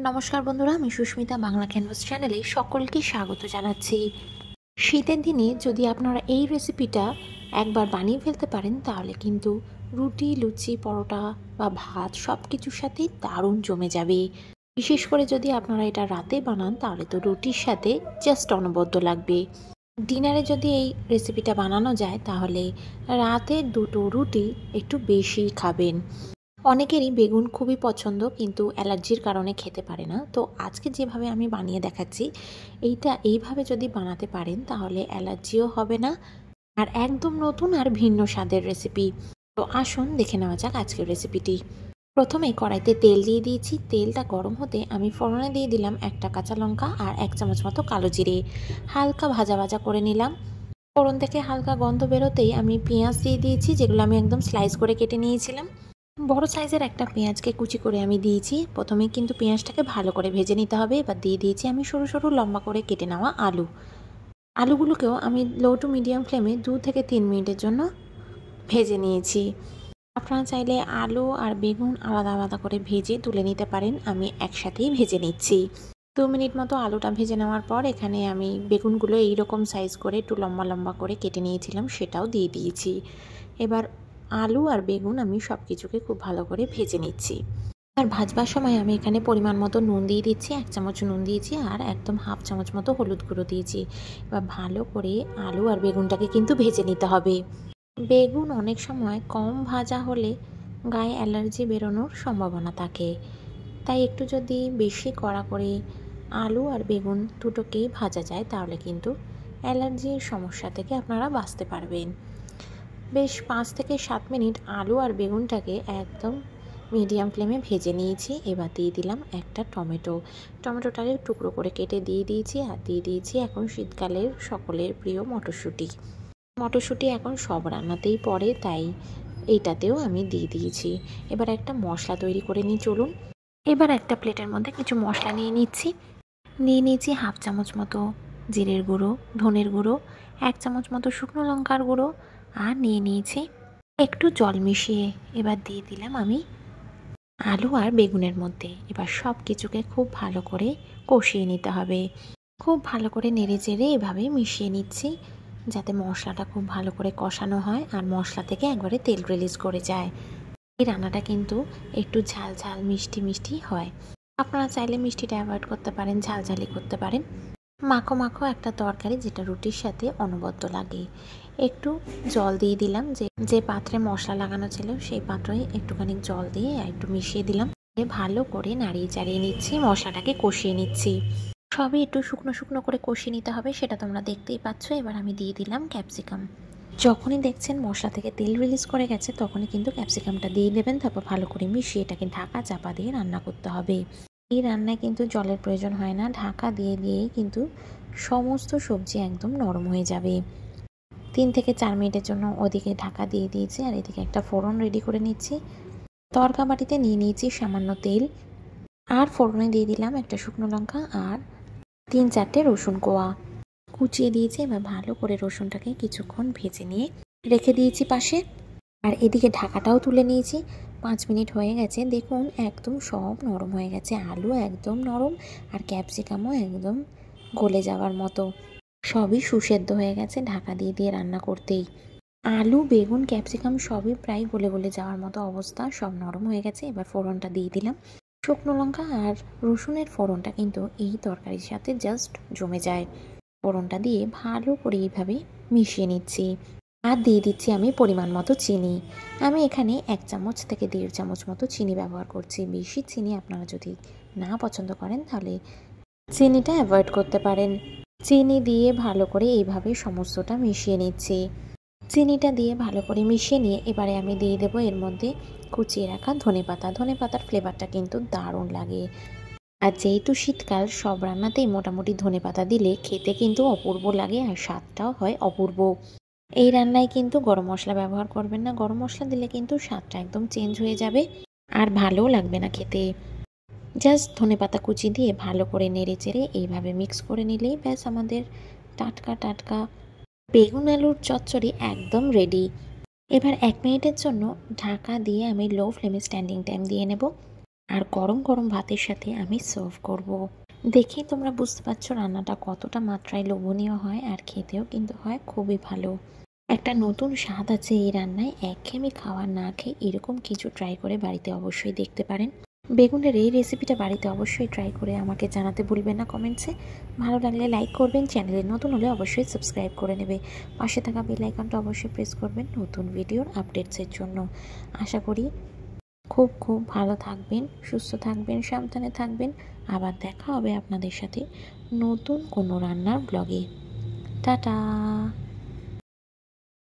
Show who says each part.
Speaker 1: নমস্কার বন্ধুরা, আমি সুস্মিতা বাংলা ক্যানভাস চ্যানেলে সকলকে স্বাগত জানাচ্ছি। শীতের দিনে যদি আপনারা এই রেসিপিটা একবার বানিয়ে ফেলতে পারেন তাহলে কিন্তু রুটি, লুচি, পরোটা বা ভাত সব কিছুর সাথেই দারুণ জমে যাবে। বিশেষ করে যদি আপনারা এটা রাতে বানান তাহলে তো রুটির সাথে জাস্ট অনবদ্য লাগবে। ডিনারে যদি এই রেসিপিটা বানানো যায় তাহলে রাতে দুটো রুটি একটু বেশি খাবেন। অনেকেরই বেগুন খুবই পছন্দ, কিন্তু অ্যালার্জির কারণে খেতে পারে না। তো আজকে যেভাবে আমি বানিয়ে দেখাচ্ছি, এইভাবে যদি বানাতে পারেন তাহলে অ্যালার্জিও হবে না, আর একদম নতুন আর ভিন্ন স্বাদের রেসিপি। তো আসুন দেখে নেওয়া যাক আজকের রেসিপিটি। প্রথমে কড়াইতে তেল দিয়ে দিয়েছি। তেলটা গরম হতে আমি ফোড়নে দিয়ে দিলাম একটা কাঁচা লঙ্কা আর 1 চামচ মতো কালো জিরে। হালকা ভাজা ভাজা করে নিলাম। ফোড়ন থেকে হালকা গন্ধ বেরোতেই আমি পেঁয়াজ দিয়ে দিয়েছি, যেগুলো আমি একদম স্লাইস করে কেটে নিয়েছিলাম। বড় সাইজের একটা পেঁয়াজকে কুচি করে আমি দিয়েছি। প্রথমে কিন্তু পেঁয়াজটাকে ভালো করে ভেজে নিতে হবে। এবার দিয়ে দিয়েছি আমি সরু সরু লম্বা করে কেটে নেওয়া আলুগুলোকেও আমি লো টু মিডিয়াম ফ্লেমে 2 থেকে 3 মিনিটের জন্য ভেজে নিয়েছি। আপনারা চাইলে আলু আর বেগুন আলাদা আলাদা করে ভেজে তুলে নিতে পারেন। আমি একসাথেই ভেজে নিচ্ছি। 2 মিনিট মতো আলুটা ভেজে নেওয়ার পর এখানে আমি বেগুনগুলো এইরকম সাইজ করে একটু লম্বা লম্বা করে কেটে নিয়েছিলাম, সেটাও দিয়ে দিয়েছি। এবার আলু আর বেগুন আমি সব কিছুকে খুব ভালো করে ভেজে নিচ্ছি। আর ভাজবার সময় আমি এখানে পরিমাণ মতো নুন দিয়ে দিচ্ছি। 1 চামচ নুন দিয়েছি আর একদম হাফ চামচ মতো হলুদ গুঁড়ো দিয়েছি। এবার ভালো করে আলু আর বেগুনটাকে কিন্তু ভেজে নিতে হবে। বেগুন অনেক সময় কম ভাজা হলে গায়ে অ্যালার্জি বেরোনোর সম্ভাবনা থাকে, তাই একটু যদি বেশি কড়া করে আলু আর বেগুন দুটোকেই ভাজা যায় তাহলে কিন্তু অ্যালার্জির সমস্যা থেকে আপনারা বাঁচতে পারবেন। বেশ 5 থেকে 7 মিনিট আলু আর বেগুনটাকে একদম মিডিয়াম ফ্লেমে ভেজে নিয়েছি। এবার দিয়ে দিলাম একটা টমেটোটাকে টুকরো করে কেটে দিয়ে দিয়েছি, আর দিয়ে দিয়েছি এখন শীতকালের সকলের প্রিয় মটরশুঁটি এখন সব রান্নাতেই পড়ে, তাই এইটাতেও আমি দিয়ে দিয়েছি। এবার একটা মশলা তৈরি করে নিই, চলুন। এবার একটা প্লেটের মধ্যে কিছু মশলা নিয়ে নিয়েছি হাফ চামচ মতো জিরের গুঁড়ো, ধনের গুঁড়ো, 1 চামচ মতো শুকনো লঙ্কার গুঁড়ো, আর নিয়ে নিয়েছি একটু জল মিশিয়ে। এবার দিয়ে দিলাম আমি আলু আর বেগুনের মধ্যে। এবার সব কিছুকে খুব ভালো করে কষিয়ে নিতে হবে। খুব ভালো করে নেড়ে চেড়ে এভাবে মিশিয়ে নিচ্ছি, যাতে মশলাটা খুব ভালো করে কষানো হয় আর মশলা থেকে একবারে তেল রিলিজ করে যায়। এই রান্নাটা কিন্তু একটু ঝাল ঝাল মিষ্টি মিষ্টি হয়। আপনারা চাইলে মিষ্টিটা অ্যাভয়েড করতে পারেন, ঝালঝালি করতে পারেন। মাখো মাখো একটা তরকারি যেটা রুটির সাথে অনবদ্য লাগে। একটু জল দিয়ে দিলাম, যে পাত্রে মশলা লাগানো ছিল সেই পাত্রে একটুখানি জল দিয়ে একটু মিশিয়ে দিলাম। ভালো করে নাড়িয়ে চাড়িয়ে নিচ্ছি, মশলাটাকে কষিয়ে নিচ্ছি। সবই একটু শুকনো শুকনো করে কষিয়ে নিতে হবে, সেটা তোমরা দেখতেই পাচ্ছ। এবার আমি দিয়ে দিলাম ক্যাপসিকাম। যখনই দেখছেন মশলা থেকে তেল রিলিজ করে গেছে তখনই কিন্তু ক্যাপসিকামটা দিয়ে দেবেন। তারপর ভালো করে মিশিয়ে এটাকে ঢাকা চাপা দিয়ে রান্না করতে হবে। এই রান্নায় কিন্তু জলের প্রয়োজন হয় না, ঢাকা দিয়েই কিন্তু সমস্ত সবজি একদম নরম হয়ে যাবে। 3 থেকে 4 মিনিটের জন্য ওদিকে ঢাকা দিয়ে দিয়েছি, আর এদিকে একটা ফোড়ন রেডি করে নিচ্ছি। তড়কা বাটিতে নিয়ে নিয়েছি সামান্য তেল, আর ফোড়নে দিয়ে দিলাম একটা শুকনো লঙ্কা আর 3-4টে রসুন কোয়া কুচিয়ে দিয়েছি। এবার ভালো করে রসুনটাকে কিছুক্ষণ ভেজে নিয়ে রেখে দিয়েছি পাশে। আর এদিকে ঢাকাটাও তুলে নিয়েছি। 5 মিনিট হয়ে গেছে, দেখুন একদম সব নরম হয়ে গেছে। আলু একদম নরম আর ক্যাপসিকামও একদম গলে যাওয়ার মতো, সবই সুসেদ্ধ হয়ে গেছে ঢাকা দিয়ে দিয়ে রান্না করতেই। আলু, বেগুন, ক্যাপসিকাম সবই প্রায় গলে গলে যাওয়ার মতো অবস্থা, সব নরম হয়ে গেছে। এবার ফোড়নটা দিয়ে দিলাম। শুকনো লঙ্কা আর রসুনের ফোড়নটা কিন্তু এই তরকারির সাথে জাস্ট জমে যায়। ফোড়নটা দিয়ে ভালো করে এইভাবে মিশিয়ে নিচ্ছি, আর দিয়ে দিচ্ছি আমি পরিমাণ মতো চিনি। আমি এখানে 1 চামচ থেকে 1.5 চামচ মতো চিনি ব্যবহার করছি। বেশি চিনি আপনারা যদি না পছন্দ করেন তাহলে চিনিটা অ্যাভয়েড করতে পারেন। চিনি দিয়ে ভালো করে এইভাবে সমস্তটা মিশিয়ে নিচ্ছি। চিনিটা দিয়ে ভালো করে মিশিয়ে নিয়ে এবারে আমি দিয়ে দেবো এর মধ্যে কুচিয়ে রাখা ধনেপাতার ফ্লেভারটা কিন্তু দারুণ লাগে। আর যেহেতু শীতকাল, সব রান্নাতেই মোটামুটি ধনেপাতা দিলে খেতে কিন্তু অপূর্ব লাগে, আর স্বাদটাও হয় অপূর্ব। এই রান্নায় কিন্তু গরম মশলা ব্যবহার করবেন না, গরম মশলা দিলে কিন্তু স্বাদটা একদম চেঞ্জ হয়ে যাবে আর ভালোও লাগবে না খেতে। জাস্ট ধনেপাতা কুচি দিয়ে ভালো করে নেড়ে চেড়ে এইভাবে মিক্স করে নিলেই ব্যাস আমাদের টাটকা টাটকা বেগুন আলুর চচ্চড়ি একদম রেডি। এবার 1 মিনিটের জন্য ঢাকা দিয়ে আমি লো ফ্লেমে স্ট্যান্ডিং টাইম দিয়ে নেব। আর গরম গরম ভাতের সাথে আমি সার্ভ করব। দেখেই তোমরা বুঝতে পারছো রান্নাটা কতটা মাত্রায় লোভনীয় হয়, আর খেতেও কিন্তু হয় খুবই ভালো। একটা নতুন স্বাদ আছে এই রান্নায়। একঘেয়েমি খাবার না খেয়ে এরকম কিছু ট্রাই করে বাড়িতে অবশ্যই দেখতে পারেন। বেগুনের এই রেসিপিটা বাড়িতে অবশ্যই ট্রাই করে আমাকে জানাতে ভুলবেন না কমেন্টসে। ভালো লাগলে লাইক করবেন, চ্যানেলে নতুন হলে অবশ্যই সাবস্ক্রাইব করে নেবে। পাশে থাকা বেল আইকনটা অবশ্যই প্রেস করবেন নতুন ভিডিওর আপডেটসের জন্য। আশা করি খুব খুব ভালো থাকবেন, সুস্থ থাকবেন, সাবধানে থাকবেন। আবার দেখা হবে আপনাদের সাথে নতুন কোনো রান্নার ব্লগে। টাটা।